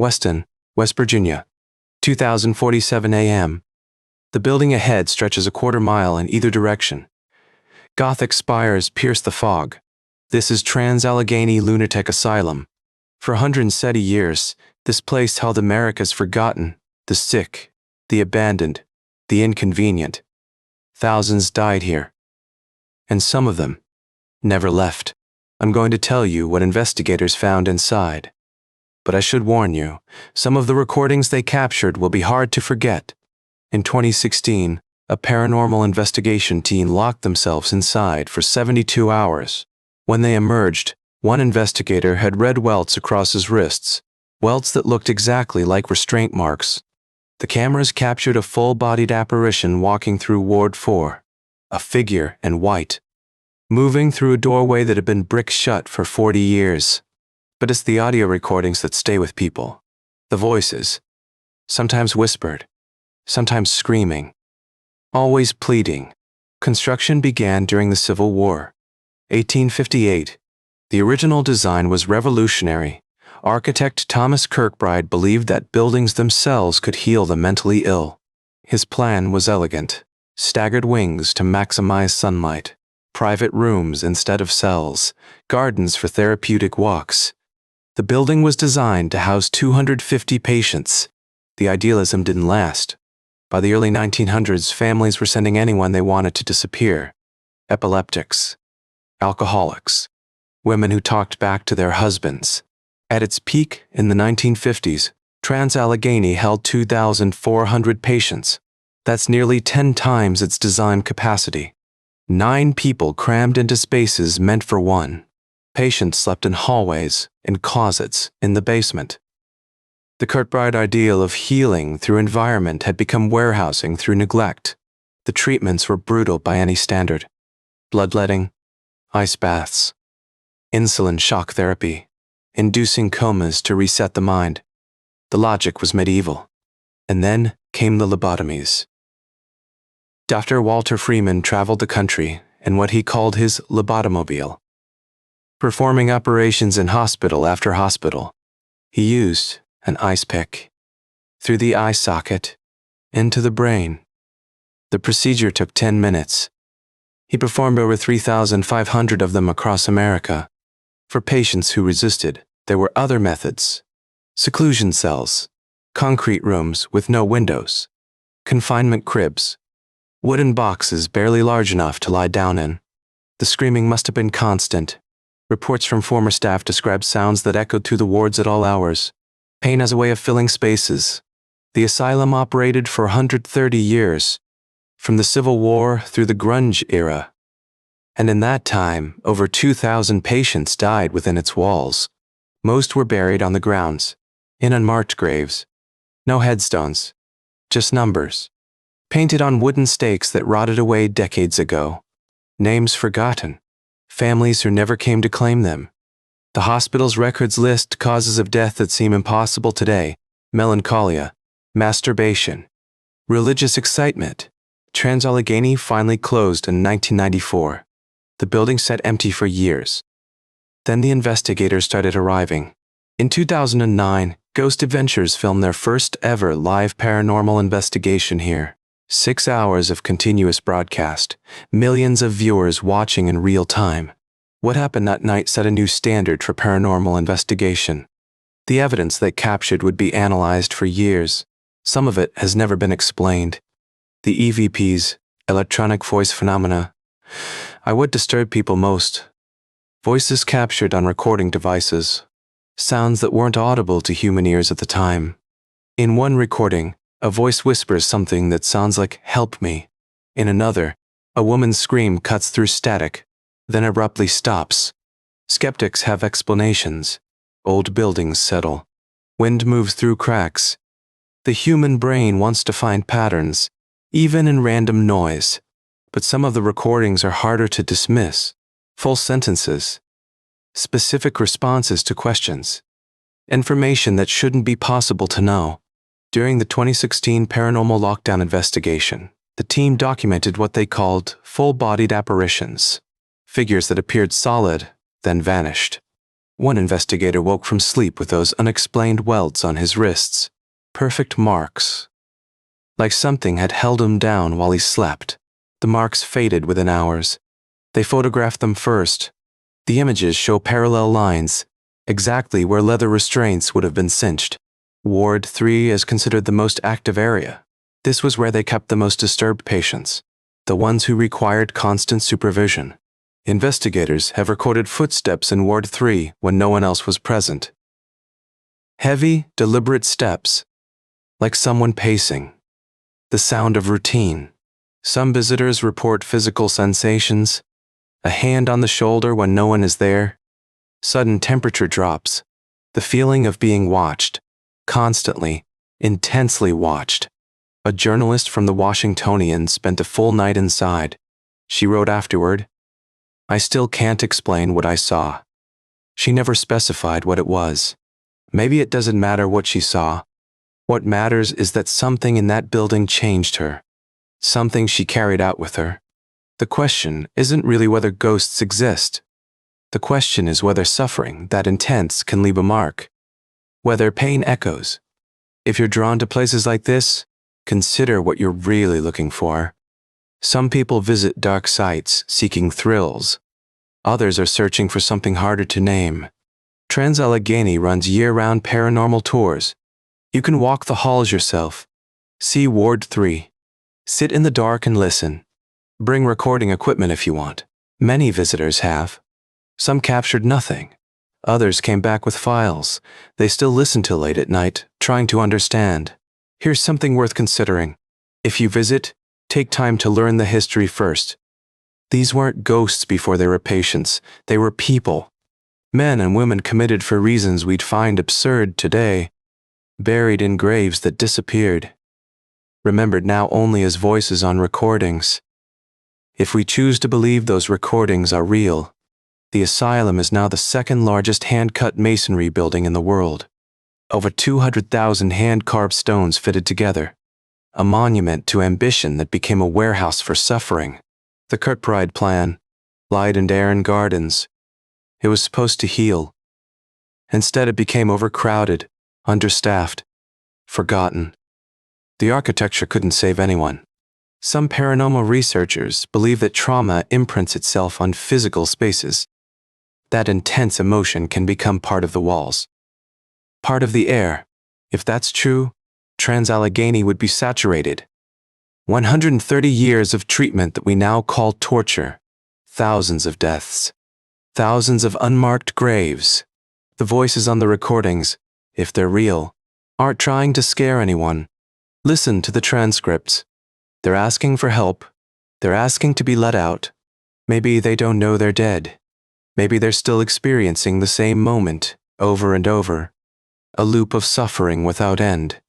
Weston, West Virginia, 2047 a.m. The building ahead stretches a quarter-mile in either direction. Gothic spires pierce the fog. This is Trans-Allegheny Lunatic Asylum. For 170 years, this place held America's forgotten, the sick, the abandoned, the inconvenient. Thousands died here, and some of them never left. I'm going to tell you what investigators found inside. But I should warn you, some of the recordings they captured will be hard to forget. In 2016, a paranormal investigation team locked themselves inside for 72 hours. When they emerged, one investigator had red welts across his wrists, welts that looked exactly like restraint marks. The cameras captured a full-bodied apparition walking through Ward 4, a figure in white, moving through a doorway that had been bricked shut for 40 years. But it's the audio recordings that stay with people. The voices, sometimes whispered, sometimes screaming, always pleading. Construction began during the Civil War. 1858. The original design was revolutionary. Architect Thomas Kirkbride believed that buildings themselves could heal the mentally ill. His plan was elegant: staggered wings to maximize sunlight, private rooms instead of cells, gardens for therapeutic walks. The building was designed to house 250 patients. The idealism didn't last. By the early 1900s, families were sending anyone they wanted to disappear: epileptics, alcoholics, women who talked back to their husbands. At its peak in the 1950s, Trans-Allegheny held 2,400 patients. That's nearly 10 times its design capacity. 9 people crammed into spaces meant for one. Patients slept in hallways, in closets, in the basement. The Kirkbride ideal of healing through environment had become warehousing through neglect. The treatments were brutal by any standard: bloodletting, ice baths, insulin shock therapy, inducing comas to reset the mind. The logic was medieval. And then came the lobotomies. Dr. Walter Freeman traveled the country in what he called his lobotomobile, performing operations in hospital after hospital. He used an ice pick through the eye socket into the brain. The procedure took 10 minutes. He performed over 3,500 of them across America. For patients who resisted, there were other methods: seclusion cells, concrete rooms with no windows, confinement cribs, wooden boxes barely large enough to lie down in. The screaming must have been constant. Reports from former staff described sounds that echoed through the wards at all hours. Pain as a way of filling spaces. The asylum operated for 130 years, from the Civil War through the Grunge era. And in that time, over 2,000 patients died within its walls. Most were buried on the grounds, in unmarked graves. No headstones, just numbers, painted on wooden stakes that rotted away decades ago. Names forgotten, families who never came to claim them. The hospital's records list causes of death that seem impossible today: melancholia, masturbation, religious excitement. Trans-Allegheny finally closed in 1994. The building sat empty for years. Then the investigators started arriving. In 2009, Ghost Adventures filmed their first ever live paranormal investigation here. 6 hours of continuous broadcast, millions of viewers watching in real time. What happened that night set a new standard for paranormal investigation. The evidence they captured would be analyzed for years. Some of it has never been explained. The EVPs, electronic voice phenomena, are what disturb people most. Voices captured on recording devices, sounds that weren't audible to human ears at the time. In one recording, a voice whispers something that sounds like "help me." In another, a woman's scream cuts through static, then abruptly stops. Skeptics have explanations. Old buildings settle. Wind moves through cracks. The human brain wants to find patterns, even in random noise. But some of the recordings are harder to dismiss. Full sentences, specific responses to questions, information that shouldn't be possible to know. During the 2016 Paranormal Lockdown investigation, the team documented what they called full-bodied apparitions, figures that appeared solid, then vanished. One investigator woke from sleep with those unexplained welts on his wrists, perfect marks. Like something had held him down while he slept. The marks faded within hours. They photographed them first. The images show parallel lines, exactly where leather restraints would have been cinched. Ward 3 is considered the most active area. This was where they kept the most disturbed patients, the ones who required constant supervision. Investigators have recorded footsteps in Ward 3 when no one else was present. Heavy, deliberate steps, like someone pacing. The sound of routine. Some visitors report physical sensations, a hand on the shoulder when no one is there, sudden temperature drops, the feeling of being watched, constantly, intensely watched. A journalist from the Washingtonian spent a full night inside. She wrote afterward, "I still can't explain what I saw." She never specified what it was. Maybe it doesn't matter what she saw. What matters is that something in that building changed her. Something she carried out with her. The question isn't really whether ghosts exist. The question is whether suffering that intense can leave a mark. Whether pain echoes. If you're drawn to places like this, consider what you're really looking for. Some people visit dark sites seeking thrills. Others are searching for something harder to name. Trans-Allegheny runs year-round paranormal tours. You can walk the halls yourself. See Ward 3. Sit in the dark and listen. Bring recording equipment if you want. Many visitors have. Some captured nothing. Others came back with files. They still listen till late at night, trying to understand. Here's something worth considering. If you visit, take time to learn the history first. These weren't ghosts before they were patients. They were people. Men and women committed for reasons we'd find absurd today. Buried in graves that disappeared. Remembered now only as voices on recordings. If we choose to believe those recordings are real, the asylum is now the second largest hand-cut masonry building in the world. Over 200,000 hand-carved stones fitted together. A monument to ambition that became a warehouse for suffering. The Kirkbride Plan, light and air and gardens. It was supposed to heal. Instead it became overcrowded, understaffed, forgotten. The architecture couldn't save anyone. Some paranormal researchers believe that trauma imprints itself on physical spaces. That intense emotion can become part of the walls. Part of the air. If that's true, Trans-Allegheny would be saturated. 130 years of treatment that we now call torture. Thousands of deaths. Thousands of unmarked graves. The voices on the recordings, if they're real, aren't trying to scare anyone. Listen to the transcripts. They're asking for help. They're asking to be let out. Maybe they don't know they're dead. Maybe they're still experiencing the same moment, over and over. A loop of suffering without end.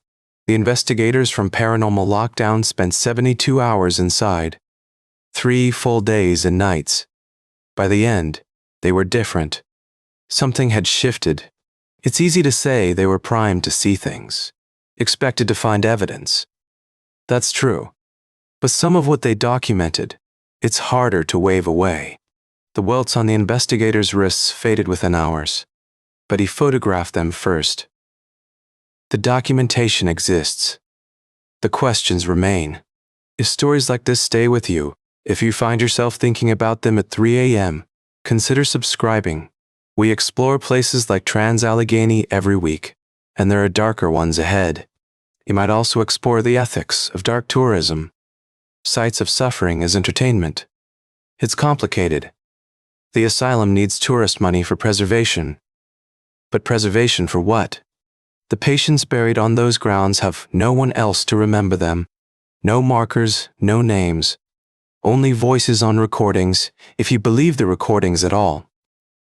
The investigators from Paranormal Lockdown spent 72 hours inside. 3 full days and nights. By the end, they were different. Something had shifted. It's easy to say they were primed to see things. Expected to find evidence. That's true. But some of what they documented, it's harder to wave away. The welts on the investigator's wrists faded within hours, but he photographed them first. The documentation exists. The questions remain. If stories like this stay with you, if you find yourself thinking about them at 3 a.m., consider subscribing. We explore places like Trans-Allegheny every week, and there are darker ones ahead. You might also explore the ethics of dark tourism. Sites of suffering as entertainment. It's complicated. The asylum needs tourist money for preservation. But preservation for what? The patients buried on those grounds have no one else to remember them. No markers, no names. Only voices on recordings, if you believe the recordings at all.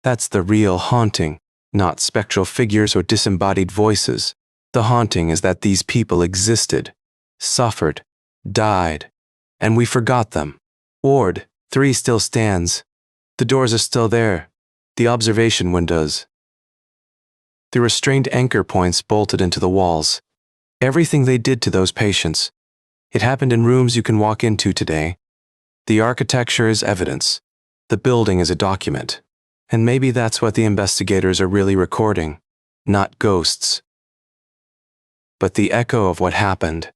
That's the real haunting, not spectral figures or disembodied voices. The haunting is that these people existed, suffered, died, and we forgot them. Ward 3 still stands. The doors are still there. The observation windows. The restrained anchor points bolted into the walls. Everything they did to those patients. It happened in rooms you can walk into today. The architecture is evidence. The building is a document. And maybe that's what the investigators are really recording, not ghosts, but the echo of what happened.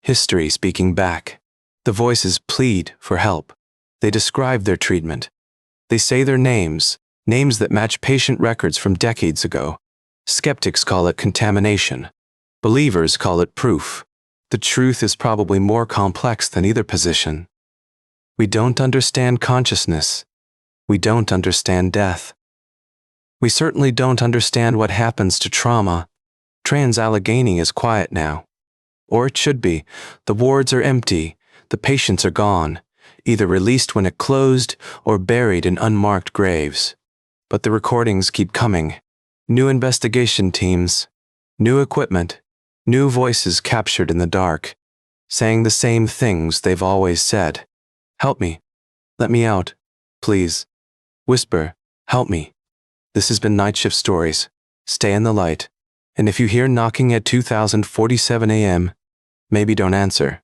History speaking back. The voices plead for help. They describe their treatment. They say their names, names that match patient records from decades ago. Skeptics call it contamination. Believers call it proof. The truth is probably more complex than either position. We don't understand consciousness. We don't understand death. We certainly don't understand what happens to trauma. Trans-Allegheny is quiet now. Or it should be. The wards are empty. The patients are gone, either released when it closed or buried in unmarked graves. But the recordings keep coming. New investigation teams, new equipment, new voices captured in the dark, saying the same things they've always said. Help me. Let me out. Please. Whisper. Help me. This has been Night Shift Stories. Stay in the light. And if you hear knocking at 2047 a.m., maybe don't answer.